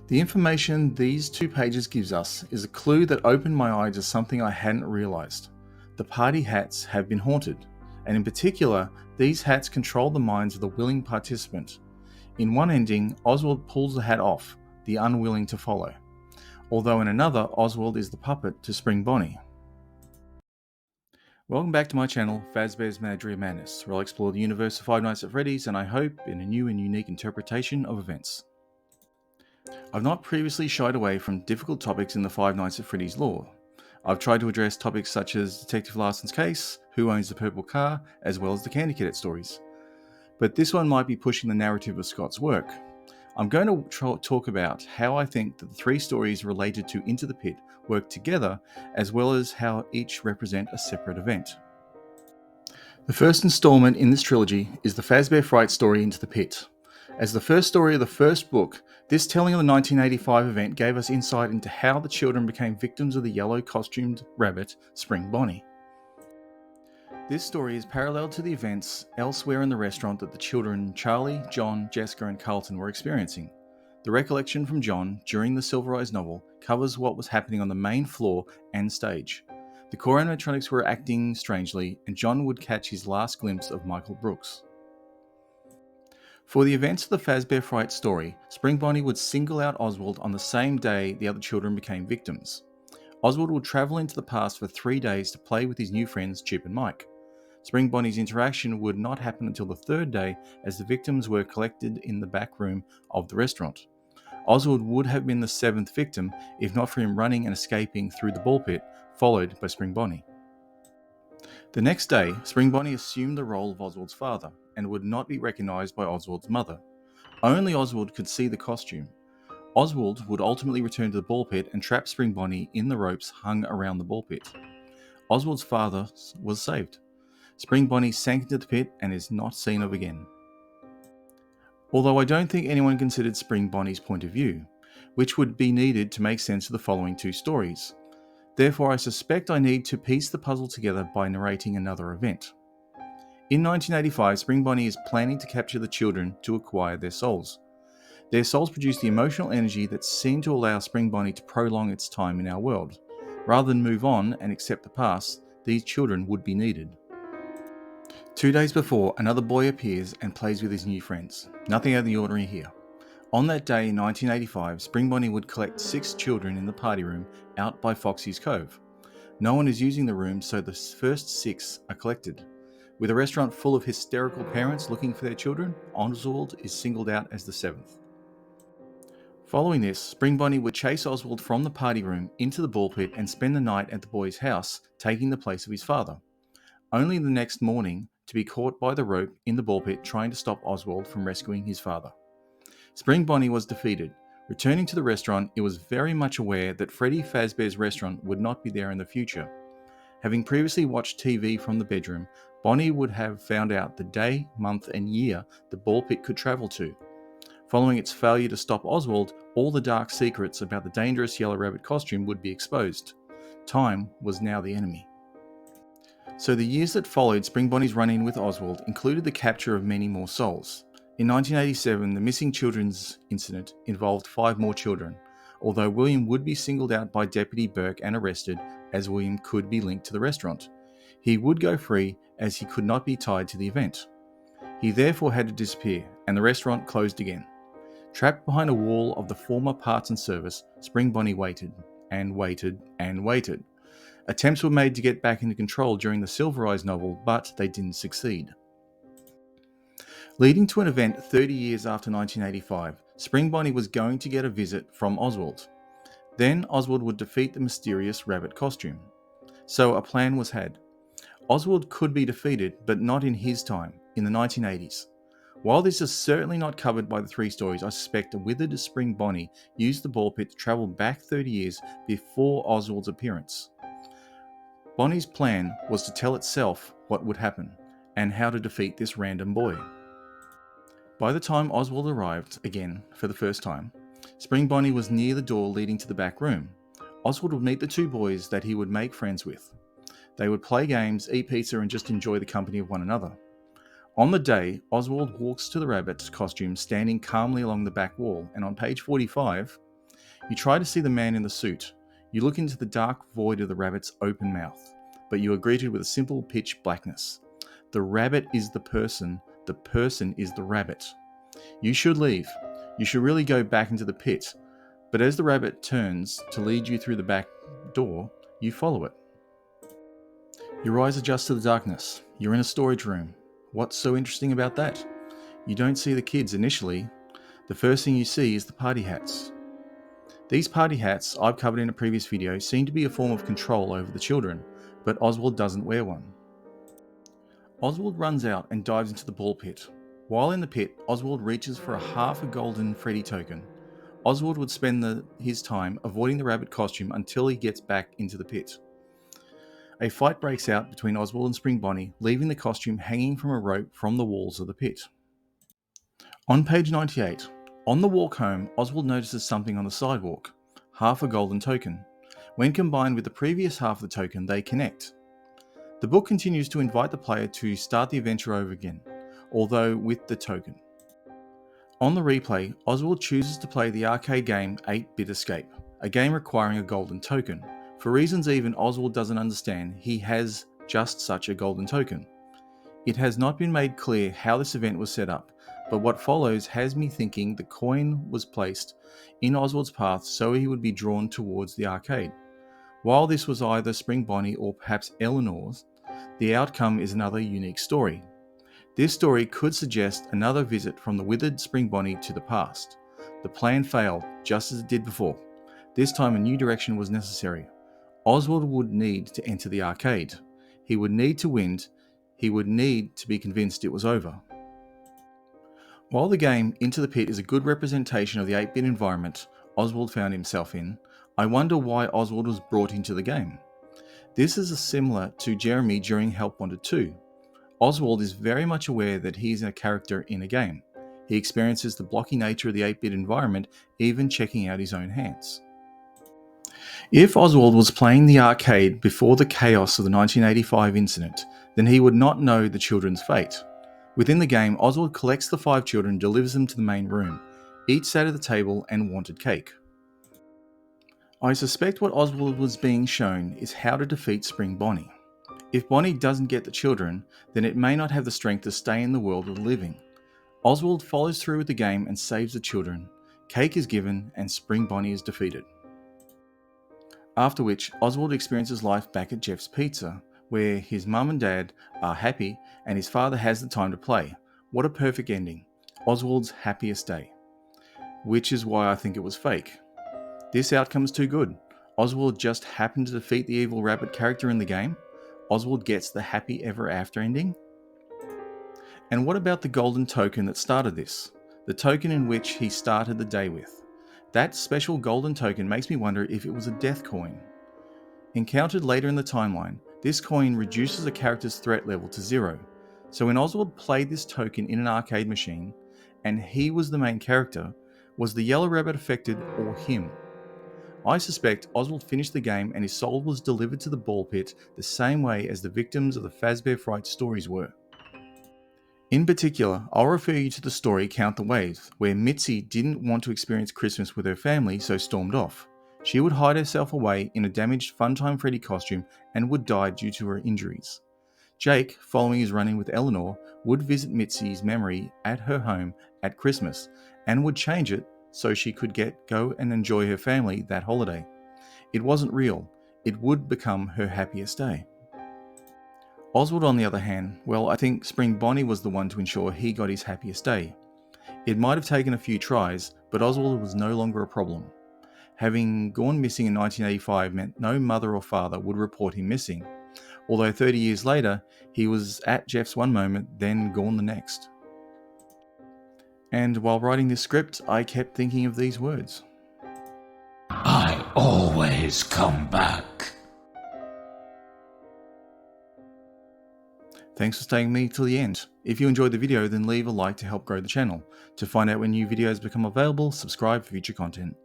The information these 2 pages gives us is a clue that opened my eye to something I hadn't realised. The party hats have been haunted, and in particular, these hats control the minds of the willing participant. In one ending, Oswald pulls the hat off, the unwilling to follow, although in another, Oswald is the puppet to Spring Bonnie. Welcome back to my channel, Fazbear's Menagerie of Madness, where I'll explore the universe of Five Nights at Freddy's and I hope in a new and unique interpretation of events. I've not previously shied away from difficult topics in the Five Nights at Freddy's lore. I've tried to address topics such as Detective Larson's case, who owns the purple car, as well as the Candy Cadet stories. But this one might be pushing the narrative of Scott's work. I'm going to talk about how I think that the 3 stories related to Into the Pit work together, as well as how each represent a separate event. The first installment in this trilogy is the Fazbear Fright story Into the Pit. As the first story of the first book, this telling of the 1985 event gave us insight into how the children became victims of the yellow costumed rabbit, Spring Bonnie. This story is parallel to the events elsewhere in the restaurant that the children Charlie, John, Jessica and Carlton were experiencing. The recollection from John during the Silver Eyes novel covers what was happening on the main floor and stage. The core animatronics were acting strangely, and John would catch his last glimpse of Michael Brooks. For the events of the Fazbear Fright story, Spring Bonnie would single out Oswald on the same day the other children became victims. Oswald would travel into the past for 3 days to play with his new friends Chip and Mike. Spring Bonnie's interaction would not happen until the 3rd day, as the victims were collected in the back room of the restaurant. Oswald would have been the 7th victim if not for him running and escaping through the ball pit, followed by Spring Bonnie. The next day, Spring Bonnie assumed the role of Oswald's father and would not be recognised by Oswald's mother. Only Oswald could see the costume. Oswald would ultimately return to the ball pit and trap Spring Bonnie in the ropes hung around the ball pit. Oswald's father was saved. Spring Bonnie sank into the pit and is not seen of again. Although I don't think anyone considered Spring Bonnie's point of view, which would be needed to make sense of the following 2 stories. Therefore, I suspect I need to piece the puzzle together by narrating another event. In 1985, Spring Bonnie is planning to capture the children to acquire their souls. Their souls produce the emotional energy that seemed to allow Spring Bonnie to prolong its time in our world. Rather than move on and accept the past, these children would be needed. 2 days before, another boy appears and plays with his new friends. Nothing out of the ordinary here. On that day in 1985, Spring Bonnie would collect 6 children in the party room out by Foxy's Cove. No one is using the room, so the first 6 are collected. With a restaurant full of hysterical parents looking for their children, Oswald is singled out as the 7th. Following this, Spring Bonnie would chase Oswald from the party room into the ball pit and spend the night at the boy's house, taking the place of his father. Only the next morning to be caught by the rope in the ball pit trying to stop Oswald from rescuing his father. Spring Bonnie was defeated. Returning to the restaurant, it was very much aware that Freddy Fazbear's restaurant would not be there in the future. Having previously watched TV from the bedroom, Bonnie would have found out the day, month and year the ball pit could travel to. Following its failure to stop Oswald, all the dark secrets about the dangerous Yellow Rabbit costume would be exposed. Time was now the enemy. So the years that followed Spring Bonnie's run-in with Oswald included the capture of many more souls. In 1987, the missing children's incident involved 5 more children, although William would be singled out by Deputy Burke and arrested, as William could be linked to the restaurant. He would go free as he could not be tied to the event. He therefore had to disappear, and the restaurant closed again. Trapped behind a wall of the former parts and service, Spring Bonnie waited, and waited, and waited. Attempts were made to get back into control during the Silver Eyes novel, but they didn't succeed. Leading to an event 30 years after 1985, Spring Bonnie was going to get a visit from Oswald. Then Oswald would defeat the mysterious rabbit costume. So a plan was had. Oswald could be defeated, but not in his time, in the 1980s. While this is certainly not covered by the 3 stories, I suspect a withered Spring Bonnie used the ball pit to travel back 30 years before Oswald's appearance. Bonnie's plan was to tell itself what would happen, and how to defeat this random boy. By the time Oswald arrived, again for the first time, Spring Bonnie was near the door leading to the back room. Oswald would meet the 2 boys that he would make friends with. They would play games, eat pizza and just enjoy the company of one another. On the day, Oswald walks to the rabbit's costume standing calmly along the back wall, and on page 45, You try to see the man in the suit. You look into the dark void of the rabbit's open mouth, but you are greeted with a simple pitch blackness. The rabbit is the person is the rabbit. You should leave. You should really go back into the pit. But as the rabbit turns to lead you through the back door, you follow it. Your eyes adjust to the darkness. You're in a storage room. What's so interesting about that? You don't see the kids initially. The first thing you see is the party hats. These party hats, I've covered in a previous video, seem to be a form of control over the children, but Oswald doesn't wear one. Oswald runs out and dives into the ball pit. While in the pit, Oswald reaches for half a golden Freddy token. Oswald would spend his time avoiding the rabbit costume until he gets back into the pit. A fight breaks out between Oswald and Spring Bonnie, leaving the costume hanging from a rope from the walls of the pit. On page 98, on the walk home, Oswald notices something on the sidewalk, half a golden token. When combined with the previous half of the token, they connect. The book continues to invite the player to start the adventure over again, although with the token. On the replay, Oswald chooses to play the arcade game 8-Bit Escape, a game requiring a golden token. For reasons even Oswald doesn't understand, he has just such a golden token. It has not been made clear how this event was set up, but what follows has me thinking the coin was placed in Oswald's path so he would be drawn towards the arcade. While this was either Spring Bonnie or perhaps Eleanor's, the outcome is another unique story. This story could suggest another visit from the withered Spring Bonnie to the past. The plan failed, just as it did before. This time a new direction was necessary. Oswald would need to enter the arcade. He would need to win. He would need to be convinced it was over. While the game Into the Pit is a good representation of the 8-bit environment Oswald found himself in, I wonder why Oswald was brought into the game. This is similar to Jeremy during Help Wanted 2. Oswald is very much aware that he is a character in a game. He experiences the blocky nature of the 8-bit environment, even checking out his own hands. If Oswald was playing the arcade before the chaos of the 1985 incident, then he would not know the children's fate. Within the game, Oswald collects the 5 children and delivers them to the main room. Each sat at the table and wanted cake. I suspect what Oswald was being shown is how to defeat Spring Bonnie. If Bonnie doesn't get the children, then it may not have the strength to stay in the world of the living. Oswald follows through with the game and saves the children. Cake is given and Spring Bonnie is defeated. After which, Oswald experiences life back at Jeff's Pizza, where his mum and dad are happy and his father has the time to play. What a perfect ending. Oswald's happiest day. Which is why I think it was fake. This outcome's too good. Oswald just happened to defeat the evil rabbit character in the game. Oswald gets the happy ever after ending. And what about the golden token that started this? The token in which he started the day with. That special golden token makes me wonder if it was a death coin. Encountered later in the timeline, this coin reduces a character's threat level to 0. So when Oswald played this token in an arcade machine, and he was the main character, was the yellow rabbit affected or him? I suspect Oswald finished the game and his soul was delivered to the ball pit the same way as the victims of the Fazbear Fright stories were. In particular, I'll refer you to the story Count the Waves, where Mitzi didn't want to experience Christmas with her family, so stormed off. She would hide herself away in a damaged Funtime Freddy costume and would die due to her injuries. Jake, following his run-in with Eleanor, would visit Mitzi's memory at her home at Christmas and would change it so she could go and enjoy her family that holiday. It wasn't real. It would become her happiest day. Oswald, on the other hand, well, I think Spring Bonnie was the one to ensure he got his happiest day. It might have taken a few tries, but Oswald was no longer a problem. Having gone missing in 1985 meant no mother or father would report him missing, although 30 years later, he was at Jeff's one moment, then gone the next. And while writing this script, I kept thinking of these words. I always come back. Thanks for staying with me till the end. If you enjoyed the video, then leave a like to help grow the channel. To find out when new videos become available, subscribe for future content.